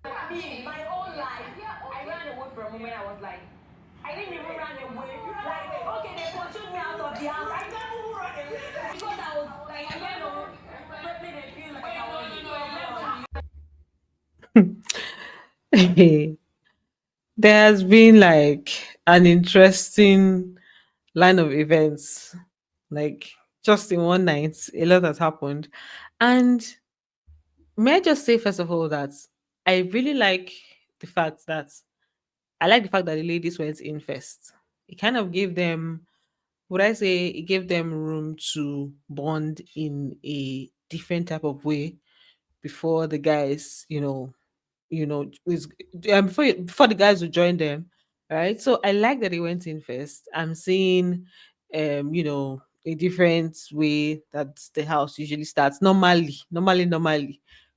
Me, my own life. I ran away for a moment. I was like, I didn't even run away. Like, okay, they pursued me out of the house. I never even run away because I was like, probably they feel like I was. There has been like an interesting line of events, like just in one night, a lot has happened. And may I just say, first of all, that I really like the fact that I like the fact that the ladies went in first. It kind of gave them, would I say, it gave them room to bond in a different type of way before the guys, is before the guys would join them, right? So I like that they went in first. I'm seeing, a different way that the house usually starts. Normally,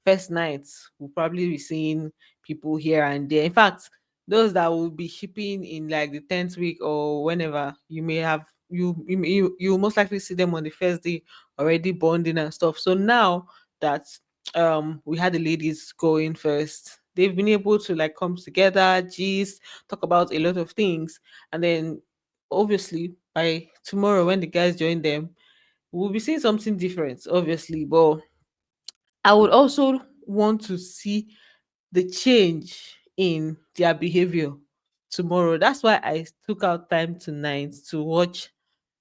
first nights we'll probably be seeing people here and there. In fact, those that will be shipping in like the 10th week or whenever, you may have you most likely see them on the first day already bonding and stuff. So now that we had the ladies go in first, they've been able to like come together, gist, talk about a lot of things. And then obviously by tomorrow when the guys join them, we'll be seeing something different, obviously. But I would also want to see the change in their behavior tomorrow. That's why I took out time tonight to watch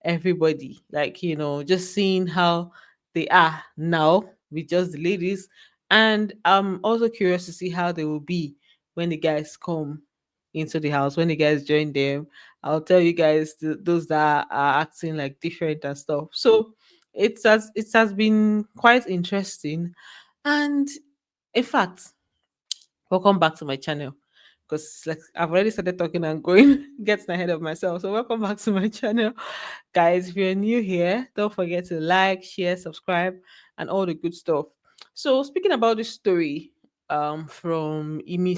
everybody, like, just seeing how they are now with just the ladies. And I'm also curious to see how they will be when the guys come into the house, when the guys join them. I'll tell you guys those that are acting like different and stuff. So it has been quite interesting. And in fact, welcome back to my channel, because like I've already started talking and going getting ahead of myself. So welcome back to my channel, guys. If you're new here, don't forget to like, share, subscribe, and all the good stuff. So speaking about this story, from Emmy,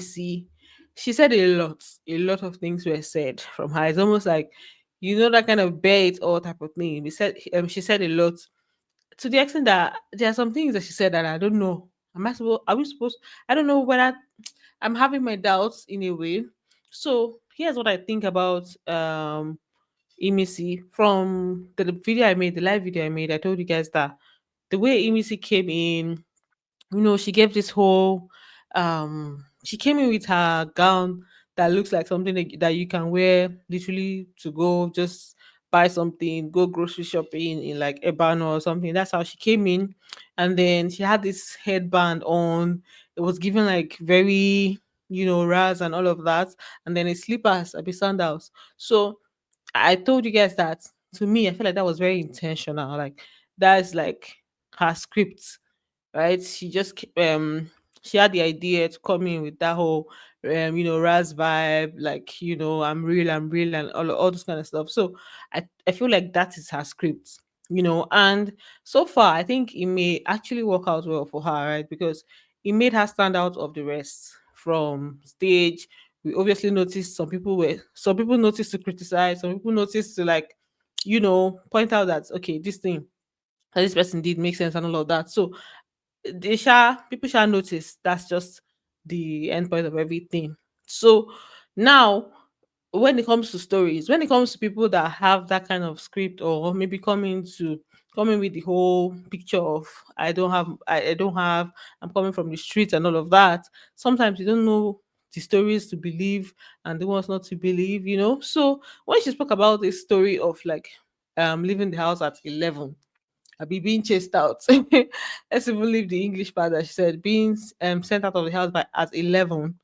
she said a lot of things were said from her. It's almost like, that kind of bear it all type of thing. She said a lot, to the extent that there are some things that she said that I don't know. Are we supposed? I don't know whether I'm having my doubts in a way. So here's what I think about Emisi. From the video I made, the live video I made, I told you guys that the way Emisi came in, she gave this whole she came in with her gown that looks like something that you can wear literally to go just buy something, go grocery shopping in like Ebano or something. That's how she came in. And then she had this headband on. It was given like very, raz and all of that. And then it's slippers, a bit sandals. So I told you guys that, to me, I feel like that was very intentional. Like, that's like her script, right? She had the idea to come in with that whole Raz vibe, like, I'm real, and all this kind of stuff. So I feel like that is her script, and so far I think it may actually work out well for her, right? Because it made her stand out of the rest from stage. We obviously noticed some people noticed to criticize, some people noticed to like, point out that okay, this thing that this person did make sense and all of that. So people shall notice. That's just the end point of everything. So now, when it comes to stories, when it comes to people that have that kind of script, or maybe coming with the whole picture of I don't have, I'm coming from the streets and all of that. Sometimes you don't know the stories to believe and the ones not to believe, So when she spoke about this story of like leaving the house at 11, I be being chased out. Let's even leave the English part that she said, being sent out of the house by at 11.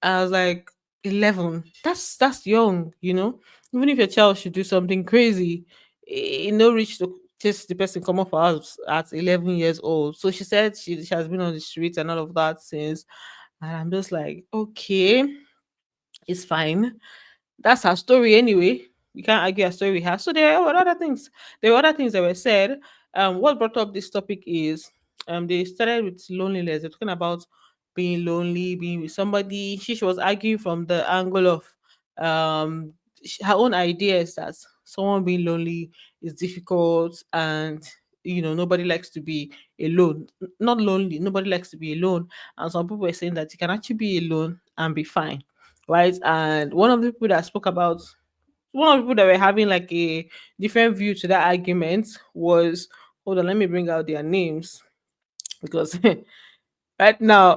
I was like, 11. That's young, Even if your child should do something crazy, no reach to chase the person come off her house at 11 years old. So she said she has been on the streets and all of that since. And I'm just like, okay, it's fine. That's her story anyway. We can't argue her story with her. So there were other things. There were other things that were said. What brought up this topic is they started with loneliness. They're talking about being lonely, being with somebody. She was arguing from the angle of her own ideas that someone being lonely is difficult, and nobody likes to be alone, not lonely, nobody likes to be alone. And some people were saying that you can actually be alone and be fine, right? And one of the people that spoke about, one of the people that were having like a different view to that argument was, hold on, let me bring out their names, because right now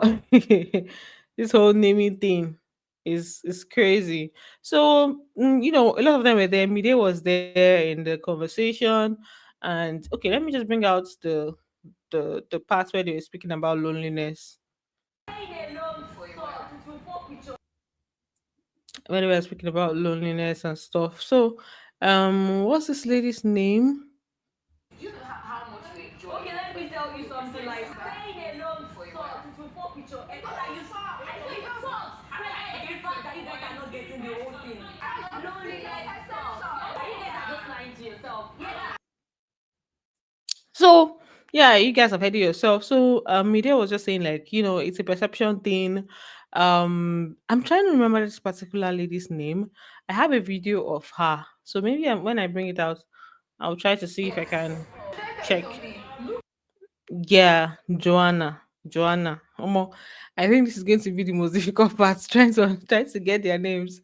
this whole naming thing is crazy. So a lot of them were there. Mide was there in the conversation. And okay, let me just bring out the part where they were speaking about loneliness, Staying alone sucks. It will fuck with your. when they were speaking about loneliness and stuff. So what's this lady's name? Do you know how much you enjoy? Okay, let me tell you something. Like staying alone sucks. It will fuck with your. Not that you suck. I say it sucks. Like the fact that you guys are not getting the whole thing. Loneliness sucks. You guys are just lying to yourself. Yeah. So yeah, you guys have heard it yourself. So media was just saying, like, it's a perception thing. I'm trying to remember this particular lady's name. I have a video of her. So maybe when I bring it out, I'll try to see if I can check. Yeah, Joanna. Joanna. Omo, I think this is going to be the most difficult part, trying to get their names.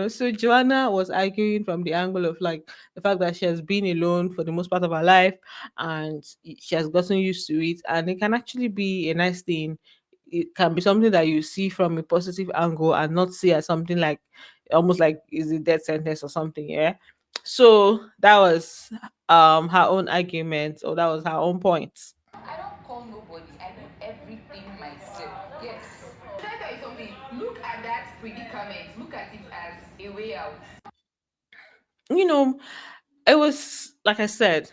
So Joanna was arguing from the angle of like the fact that she has been alone for the most part of her life, and she has gotten used to it, and it can actually be a nice thing. It can be something that you see from a positive angle and not see as something like almost like is a death sentence or something. Yeah. So that was her own argument, or that was her own point. I don't call nobody. I do everything myself. Yes. Should I tell you something? Look at that predicament. Look at it as a way out. you know, it was like I said,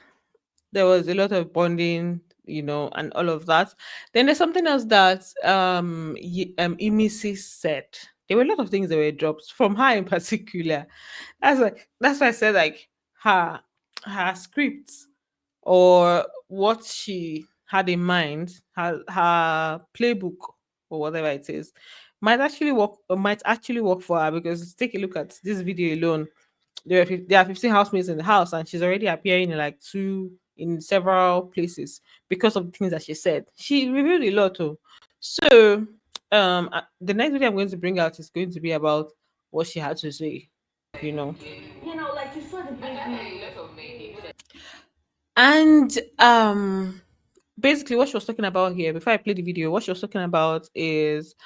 there was a lot of bonding, and all of that. Then there's something else that Emmy said. There were a lot of things that were dropped from her in particular. That's why I said like her her script, or what she had in mind, her playbook or whatever it is, might actually work for her, because take a look at this video alone. There are 15 housemates in the house, and she's already appearing in like in several places because of the things that she said. She revealed a lot too. So the next video I'm going to bring out is going to be about what she had to say, you know. Like you saw the baby. And basically what she was talking about here, before I play the video, what she was talking about is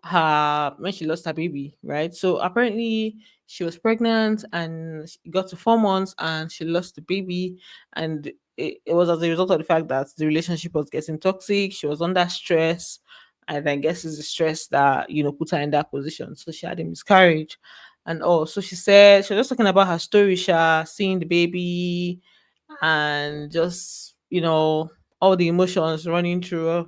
her when she lost her baby, right? So apparently she was pregnant and she got to 4 months and she lost the baby. And it was as a result of the fact that the relationship was getting toxic. She was under stress, and I guess it's the stress that put her in that position. So she had a miscarriage and all. So she said she was just talking about her story, seeing the baby, and just all the emotions running through her,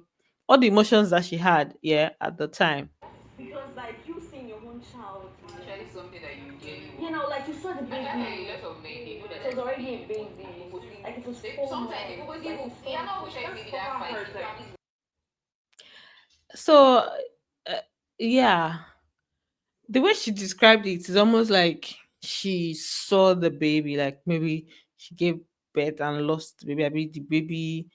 all the emotions that she had, yeah, at the time. Because like you seeing your own child. Actually something that you really want. Like you saw the baby. A lot of men they do that. It was already a baby. Like it was 4 months. Sometimes people even you're not wish I maybe that fight. So yeah, the way she described it is almost like she saw the baby, like maybe she gave birth and lost the baby. I mean, the baby,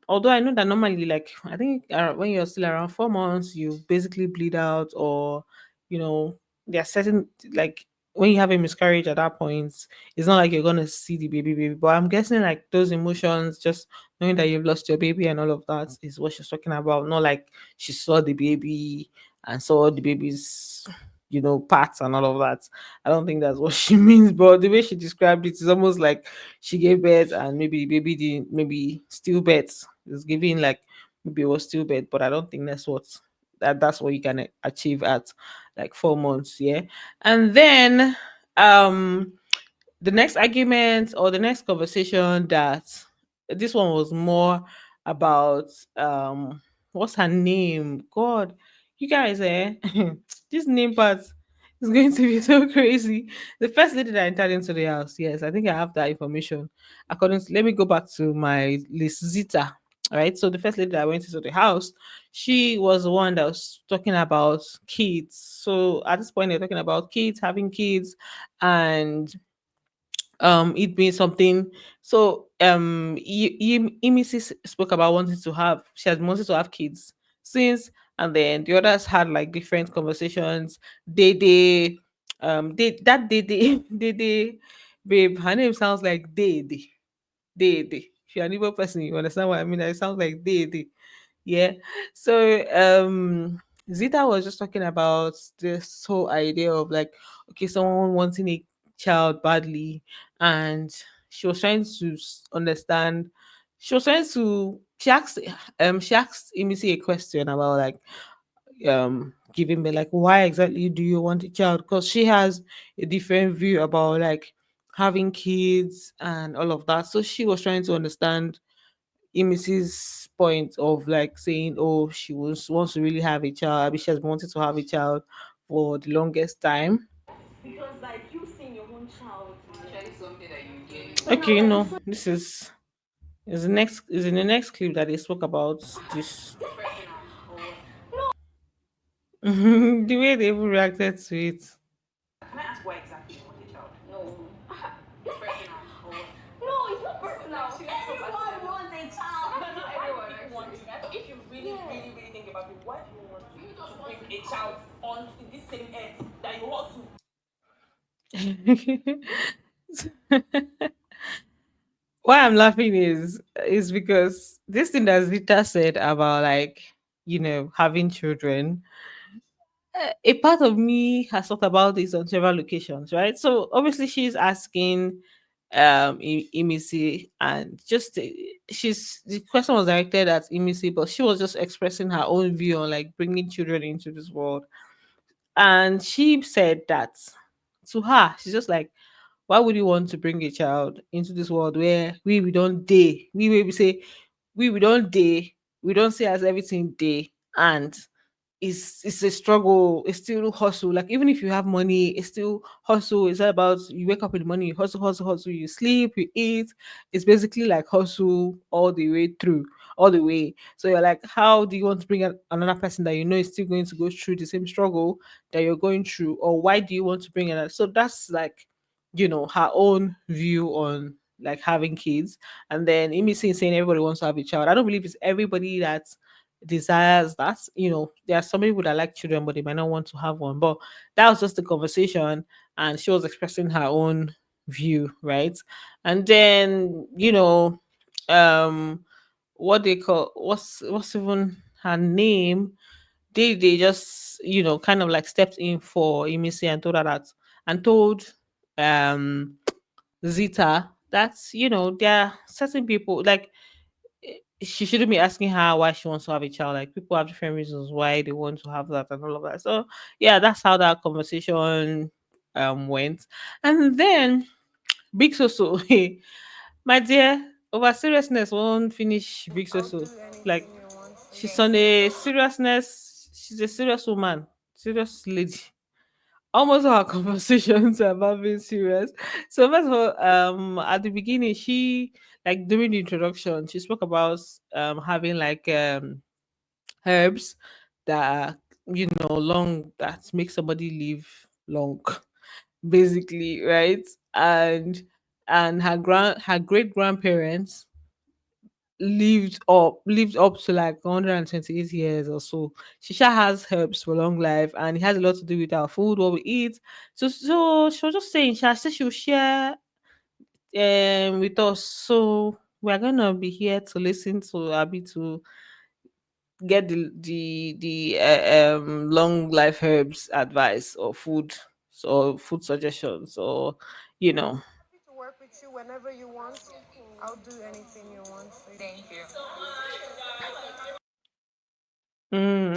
although I know that normally, like, I think when you're still around 4 months, you basically bleed out, or you know there are certain, like, when you have a miscarriage at that point, it's not like you're gonna see the baby, but I'm guessing like those emotions, just knowing that you've lost your baby and all of that, is what she's talking about. Not like she saw the baby and saw the baby's parts and all of that. I don't think that's what she means, but the way she described it is almost like she gave birth and maybe the baby didn't, maybe still birth is giving, like maybe it was still birth, but I don't think that's what you can achieve at like 4 months. Yeah. And then um the next argument, or the next conversation, that this one was more about what's her name, god, you guys, this name part is going to be so crazy. The first lady that entered into the house, yes, I think I have that information. According to, let me go back to my list. Zita. All right, so the first lady that went into the house, she was the one that was talking about kids. So at this point they're talking about kids, having kids, and it being something. So Emisi spoke about wanting to have she has wanted to have kids since, and then the others had like different conversations. They they babe, her name sounds like they. If you're an Igbo person, you understand what I mean. It sounds like they. Yeah. So Zita was just talking about this whole idea of like, okay, someone wanting a child badly, and she was trying to understand. She asked Imisi a question about like giving me like, why exactly do you want a child? Because she has a different view about like having kids and all of that. So she was trying to understand Mrs. point of like saying, oh, wants to really have a child. I mean, she has wanted to have a child for the longest time. Because like you seeing your own child. Okay, no, this is in the next clip that they spoke about this. The way they even reacted to it. Can I ask why exactly you want a child? No. It's personal. No, it's not personal. Everyone wants a child. But not everyone actually. Want a child. If you really think about it, why do you want to bring a child on this same earth that you want to? Why I'm laughing is because this thing that Zita said about like, having children, a part of me has thought about this on several occasions, right? So obviously she's asking Imisi, and just she's the question was directed at Imisi, but she was just expressing her own view on like bringing children into this world. And she said that to her, she's just like, why would you want to bring a child into this world where we don't day, we say we don't day, we don't see as everything day, and it's a struggle. It's still hustle. Like even if you have money, it's still hustle. It's all about you wake up in the morning, you hustle, hustle, hustle. You sleep, you eat. It's basically like hustle all the way through, all the way. So you're like, how do you want to bring another person that you know is still going to go through the same struggle that you're going through, or why do you want to bring another? So that's like, her own view on like having kids. And then Amy saying everybody wants to have a child. I don't believe it's everybody that desires that. There are some people that like children, but they might not want to have one. But that was just the conversation, and she was expressing her own view, right? And then, what they call what's even her name? They just kind of like stepped in for Emisi and told her that, and told um Zita that there are certain people like she shouldn't be asking her why she wants to have a child. Like people have different reasons why they want to have that and all of that. So yeah, that's how that conversation went. And then Big Soso, my dear, over seriousness won't finish Big I'll Soso. do anything Like you want. she's on a seriousness, she's a serious woman, serious lady. Almost all our conversations are about being serious. So first of all, at the beginning, she like during the introduction, she spoke about having like herbs that are, long, that make somebody live long, basically, right? And her great grandparents lived up to like 128 years or so. Shisha has herbs for long life, and it has a lot to do with our food, what we eat. So she was just saying, she said she'll share with us. So we're gonna be here to listen to Abby to get the long life herbs advice or food suggestions, or you know. Happy to work with you whenever you want. I'll do anything you want. Thank you.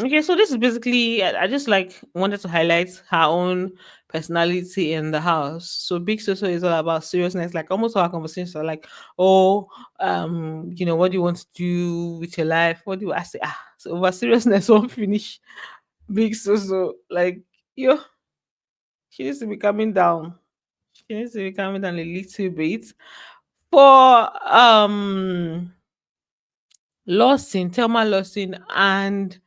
Okay, so this is basically I just like wanted to highlight her own personality in the house. So Big Soso is all about seriousness. Like almost all our conversations are like, oh, what do you want to do with your life? What do you I say? So over seriousness won't finish Big Soso. Like, yo, she needs to be coming down. She needs to be coming down a little bit. For Lawson, Thelma Lawson, and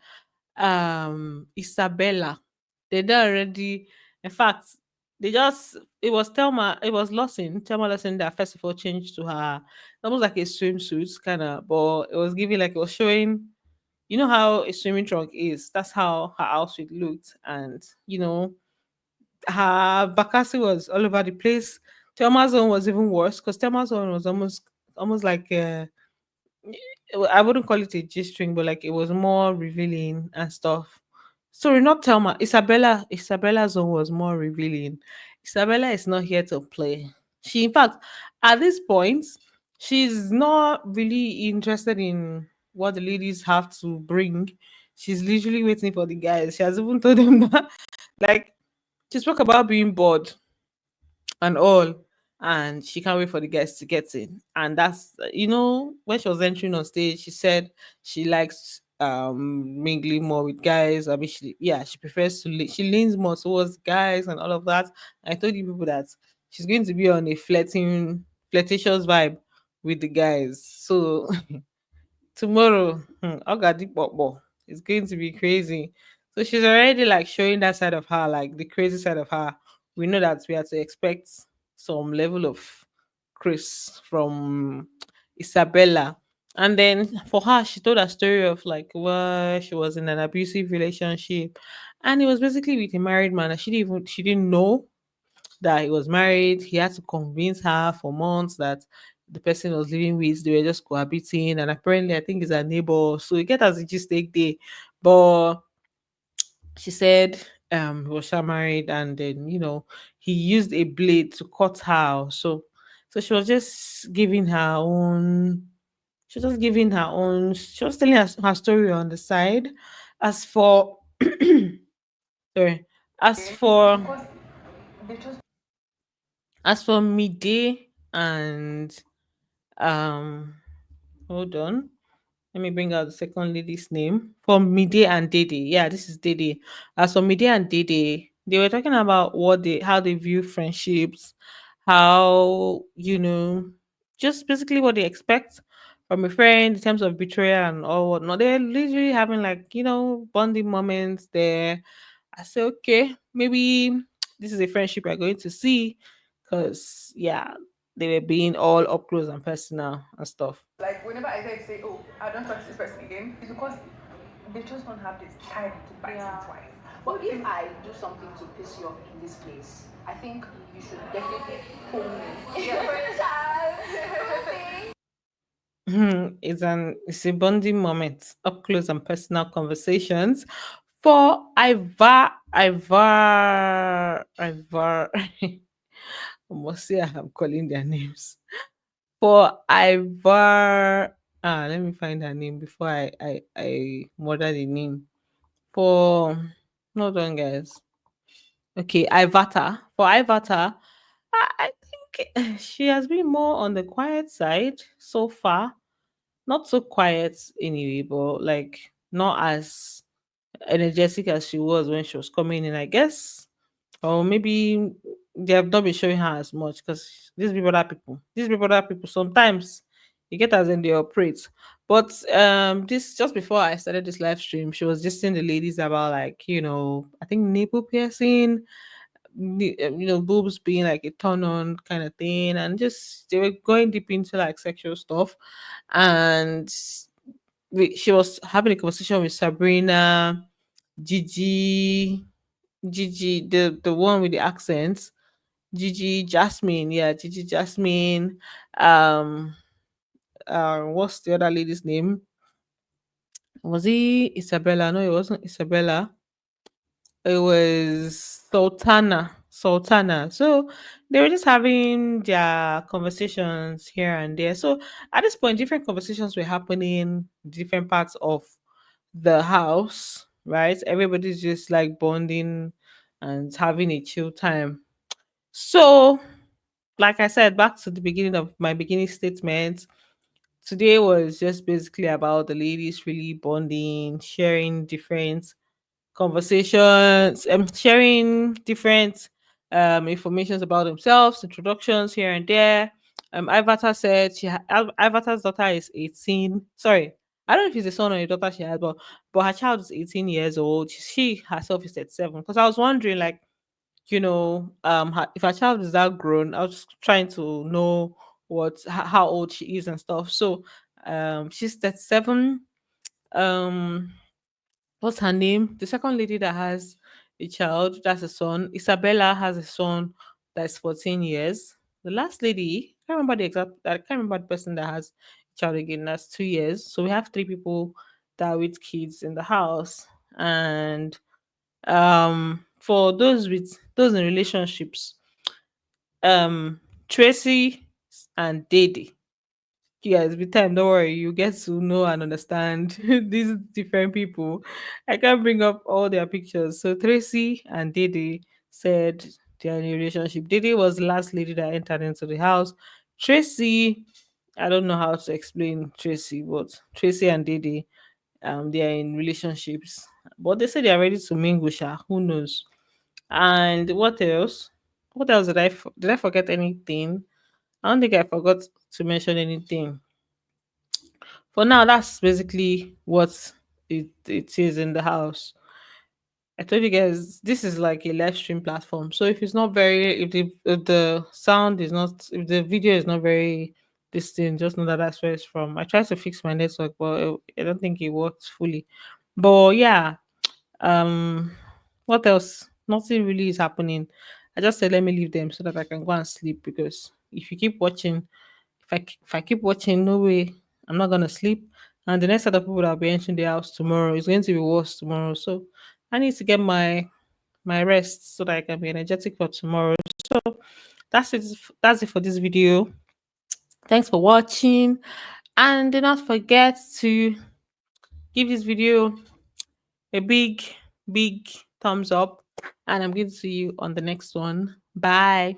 Isabella. They don't already, in fact, They just it was Thelma, it was Lawson, Thelma Lawson that first of all changed to her almost like a swimsuit kind of, but it was giving like it was showing, you know how a swimming trunk is. That's how her outfit looked, and her Bakasi was all over the place. Thelma's own was even worse because Thelma's own was almost like I wouldn't call it a G string, but like it was more revealing and stuff. Sorry, not Thelma. Isabella's own was more revealing. Isabella is not here to play. She, in fact, at this point, she's not really interested in what the ladies have to bring. She's literally waiting for the guys. She has even told them that, like, she spoke about being bored and all, and she can't wait for the guests to get in. And that's when she was entering on stage, she said she likes mingling more with guys. I mean, she prefers to she leans more towards guys and all of that. I told you people that she's going to be on a flirtatious vibe with the guys. So tomorrow, Ogadipopo is going to be crazy. So she's already like showing that side of her, like the crazy side of her. We know that we have to expect some level of Chris from Isabella. And then for her, she told a story of like where she was in an abusive relationship, and it was basically with a married man. And she didn't know that he was married. He had to convince her for months that the person he was living with, they were just cohabiting. And apparently, I think he's a neighbor. So you get as a just take day. But she said he was married, and then he used a blade to cut her. So she was just giving her own. She was just giving her own. She was telling her story on the side. As for sorry, as It's for because they just Mide and um hold on. Let me bring out the second lady's name. For Mide and Dede. Yeah, this is Dede. As for Mide and Dede, they were talking about how they view friendships, how, just basically what they expect from a friend in terms of betrayal and all whatnot. They're literally having like, bonding moments there. I say, okay, maybe this is a friendship we're going to see because, yeah, they were being all up close and personal and stuff. like whenever I try to say, oh, I don't talk to this person again, it's because they just don't have this time to bite it twice. But if I do something to piss you off in this place, I think you should definitely phone me. Yeah, for a child. It's a bonding moment, up close and personal conversations. For Ivar, I must say I'm calling their names. For Ivar, let me find her name before I murder the name. For hold on, guys. Okay, Ivata. For Ivata, I think she has been more on the quiet side so far. Not so quiet anyway, but like not as energetic as she was when she was coming in, I guess. Or maybe they have not been showing her as much because these people other people sometimes you get as in they operate. But this just before I started this live stream, she was just saying the ladies about like, I think nipple piercing, boobs being like a turn on kind of thing, and just they were going deep into like sexual stuff. And she was having a conversation with Sabrina, Gigi, the one with the accents, Gigi Jasmine, yeah, Gigi Jasmine. Um, what's the other lady's name? Was he Isabella? No, it wasn't Isabella. It was Sultana. So they were just having their conversations here and there. So at this point, different conversations were happening in different parts of the house, right? Everybody's just like bonding and having a chill time. So, like I said, back to the beginning of my beginning statement, today was just basically about the ladies really bonding, sharing different conversations, sharing different informations about themselves, introductions here and there. Ivata said Ivata's daughter is 18. Sorry, I don't know if it's a son or a daughter she has, but her child is 18 years old. She herself is 37. Because I was wondering, like, if her child is that grown. I was just trying to know how old she is and stuff. So she's 37. um what's her name? The second lady that has a child, that's a son. Isabella has a son that's 14 years. The last lady, I can't remember the person that has a child again, that's 2 years. So we have three people that are with kids in the house. And for those in relationships, um Tracy and Dede. You guys, with time, don't worry, you get to know and understand these different people. I can't bring up all their pictures. So Tracy and Dede said they're in a relationship. Dede was the last lady that entered into the house. Tracy, I don't know how to explain Tracy, but Tracy and Dede, they are in relationships. But they say they are ready to mingle, sha. Who knows? And what else? What else did I forget anything? I don't think I forgot to mention anything. For now, that's basically what it is in the house. I told you guys this is like a live stream platform. So if it's not very, if the sound is not, if the video is not very distinct, just know that that's where it's from. I tried to fix my network, but I don't think it worked fully. But yeah, um, what else? Nothing really is happening. I just said let me leave them so that I can go and sleep, because if you keep watching, if I keep watching, no way, I'm not gonna sleep. And the next set of people that'll be entering the house tomorrow is going to be worse tomorrow. So I need to get my rest so that I can be energetic for tomorrow. So that's it. That's it for this video. Thanks for watching, and do not forget to give this video a big thumbs up. And I'm going to see you on the next one. Bye.